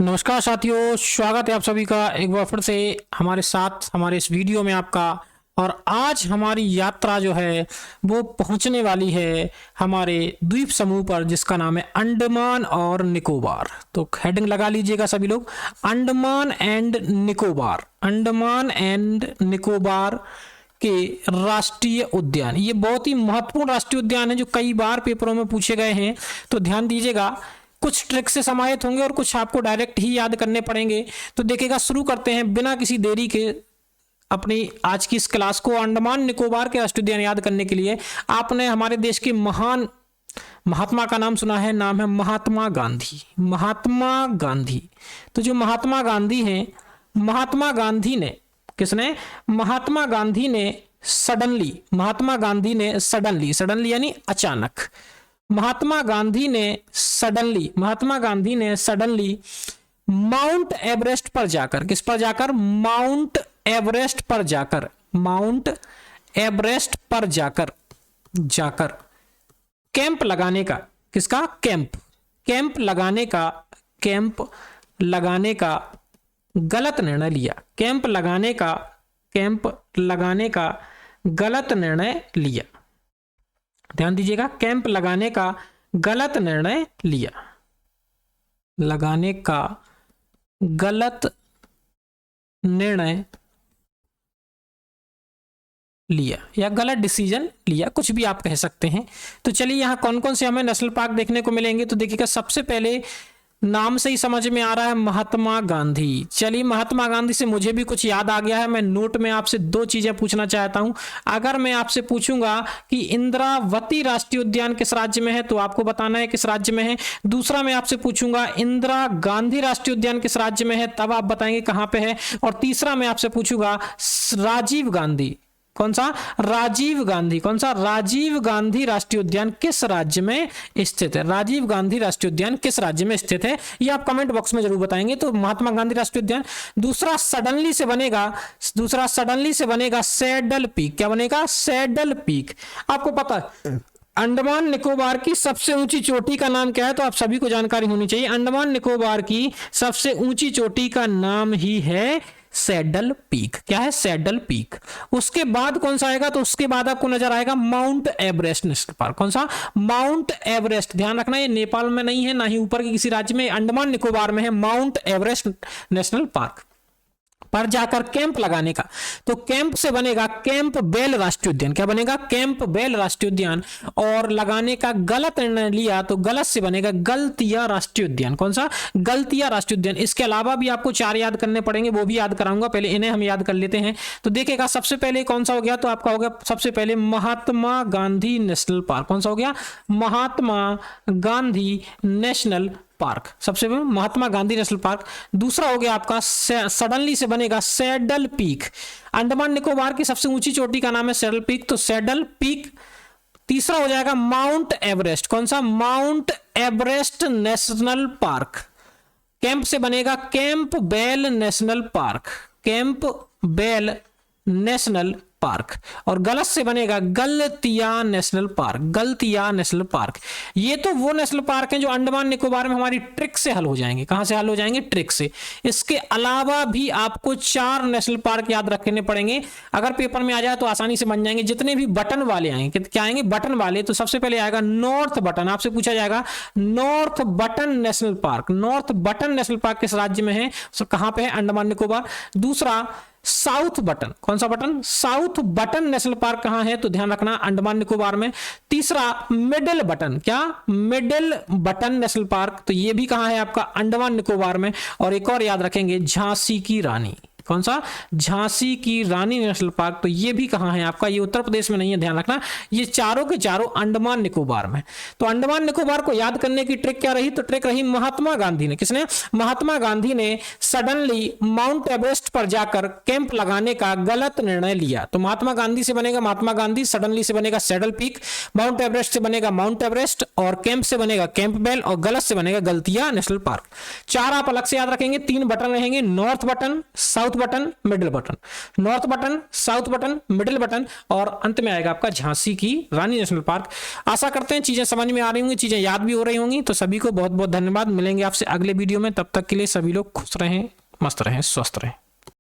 नमस्कार साथियों, स्वागत है आप सभी का एक बार फिर से हमारे साथ हमारे इस वीडियो में आपका। और आज हमारी यात्रा जो है वो पहुंचने वाली है हमारे द्वीप समूह पर, जिसका नाम है अंडमान और निकोबार। तो हेडिंग लगा लीजिएगा सभी लोग, अंडमान एंड निकोबार। अंडमान एंड निकोबार के राष्ट्रीय उद्यान, ये बहुत ही महत्वपूर्ण राष्ट्रीय उद्यान है जो कई बार पेपरों में पूछे गए हैं। तो ध्यान दीजिएगा, कुछ ट्रिक से समाहित होंगे और कुछ आपको डायरेक्ट ही याद करने पड़ेंगे। तो देखिएगा, शुरू करते हैं बिना किसी देरी के अपनी आज की इस क्लास को। अंडमान निकोबार के राष्ट्रीय उद्यान याद करने के लिए आपने हमारे देश के महान महात्मा का नाम सुना है, नाम है महात्मा गांधी। महात्मा गांधी, तो जो महात्मा गांधी हैं, महात्मा गांधी ने किसने, महात्मा गांधी ने सडनली यानी अचानक, महात्मा गांधी ने सडनली माउंट एवरेस्ट पर जाकर, किस पर जाकर, माउंट एवरेस्ट पर जाकर कैंप लगाने का, किसका, कैंप लगाने का गलत निर्णय लिया। कैंप लगाने का गलत निर्णय लिया। ध्यान दीजिएगा, कैंप लगाने का गलत निर्णय लिया। लगाने का गलत निर्णय लिया या गलत डिसीजन लिया, कुछ भी आप कह सकते हैं। तो चलिए, यहां कौन कौन से हमें नेशनल पार्क देखने को मिलेंगे। तो देखिएगा, सबसे पहले नाम से ही समझ में आ रहा है महात्मा गांधी। चलिए, महात्मा गांधी से मुझे भी कुछ याद आ गया है। मैं नोट में आपसे दो चीजें पूछना चाहता हूं। अगर मैं आपसे पूछूंगा कि इंद्रावती राष्ट्रीय उद्यान किस राज्य में है, तो आपको बताना है किस राज्य में है। दूसरा, मैं आपसे पूछूंगा इंदिरा गांधी राष्ट्रीय उद्यान किस राज्य में है, तब आप बताएंगे कहां पे है। और तीसरा, मैं आपसे पूछूंगा राजीव गांधी, कौन सा, राजीव गांधी राष्ट्रीय उद्यान किस राज्य में स्थित है। राजीव गांधी राष्ट्रीय उद्यान किस राज्य में स्थित है, ये आप कमेंट बॉक्स में जरूर बताएंगे। तो महात्मा गांधी राष्ट्रीय उद्यान। दूसरा सडनली से बनेगा सैडल पीक। क्या बनेगा, सैडल पीक। आपको पता है अंडमान निकोबार की सबसे ऊंची चोटी का नाम क्या है, तो आप सभी को जानकारी होनी चाहिए। अंडमान निकोबार की सबसे ऊंची चोटी का नाम ही है सैडल पीक। क्या है, सैडल पीक। उसके बाद कौन सा आएगा, तो उसके बाद आपको नजर आएगा माउंट एवरेस्ट नेशनल पार्क। कौन सा, माउंट एवरेस्ट। ध्यान रखना, ये नेपाल में नहीं है, ना ही ऊपर के किसी राज्य में, अंडमान निकोबार में है माउंट एवरेस्ट नेशनल पार्क पर जाकर कैंप लगाने का। तो कैंप से बनेगा कैंप बेल राष्ट्रीय उद्यान। क्या बनेगा, कैंप बेल राष्ट्रीय उद्यान। और लगाने का गलत निर्णय लिया, तो गलत से बनेगा गलतिया राष्ट्रीय उद्यान। कौन सा, गलतिया राष्ट्रीय उद्यान। इसके अलावा भी आपको 4 याद करने पड़ेंगे, वो भी याद कराऊंगा, पहले इन्हें हम याद कर लेते हैं। तो देखिएगा, सबसे पहले कौन सा हो गया, तो आपका हो गया सबसे पहले महात्मा गांधी नेशनल पार्क। कौन सा हो गया, महात्मा गांधी नेशनल पार्क, सबसे पहले महात्मा गांधी नेशनल पार्क। दूसरा हो गया आपका सडनली से बनेगा सैडल पीक। अंडमान निकोबार की सबसे ऊंची चोटी का नाम है सैडल पीक, तो सैडल पीक। तीसरा हो जाएगा माउंट एवरेस्ट। कौन सा, Mount Everest National Park. Camp से बनेगा Campbell National Park, Campbell National Park. और गलत से बनेगा Galathea National Park, Galathea National Park. ये तो वो नेशनल पार्क हैं जो अंडमान निकोबार में हमारी ट्रिक से हल हो जाएंगे। कहां से हल हो जाएंगे, ट्रिक से। इसके अलावा भी आपको 4 नेशनल पार्क याद रखने पड़ेंगे। अगर पेपर में आ जाए तो आसानी से बन जाएंगे, जितने भी बटन वाले आएंगे। क्या आएंगे, बटन वाले। तो सबसे पहले आएगा नॉर्थ बटन। आपसे पूछा जाएगा north button national park. North button national park किस राज्य में है, कहां पे है, अंडमान निकोबार। दूसरा साउथ बटन। कौन सा button, south button national park कहां है, तो ध्यान रखना अंडमान निकोबार में। तीसरा मिडिल बटन। क्या, मिडिल बटन नेशनल पार्क, तो ये भी कहां है आपका, अंडमान निकोबार में। और एक और याद रखेंगे, झांसी की रानी। कौन सा, झांसी की रानी नेशनल पार्क, तो ये भी कहां है आपका, ये उत्तर प्रदेश में नहीं है, ध्यान रखना। ये चारों के चारों अंडमान निकोबार में। तो अंडमान निकोबार को याद करने की ट्रिक क्या रही, तो ट्रिक रही महात्मा गांधी ने, किसने, महात्मा गांधी ने सडनली माउंट एवरेस्ट पर जाकर कैंप लगाने का गलत निर्णय लिया। तो महात्मा गांधी से बनेगा महात्मा गांधी, सडनली से बनेगा सैडल पीक, माउंट एवरेस्ट से बनेगा माउंट एवरेस्ट, और कैंप से बनेगा कैंप बेल, और गलत से बनेगा गलतिया नेशनल पार्क। 4 आप अलग से याद रखेंगे, 3 बटन रहेंगे, north button, south button, middle button, north button, south button, middle button और अंत में आएगा आपका झांसी की रानी नेशनल पार्क। आशा करते हैं चीजें समझ में आ रही होंगी, चीजें याद भी हो रही होंगी। तो सभी को बहुत बहुत धन्यवाद। मिलेंगे आपसे अगले वीडियो में, तब तक के लिए सभी लोग खुश रहें, मस्त रहें, स्वस्थ रहें।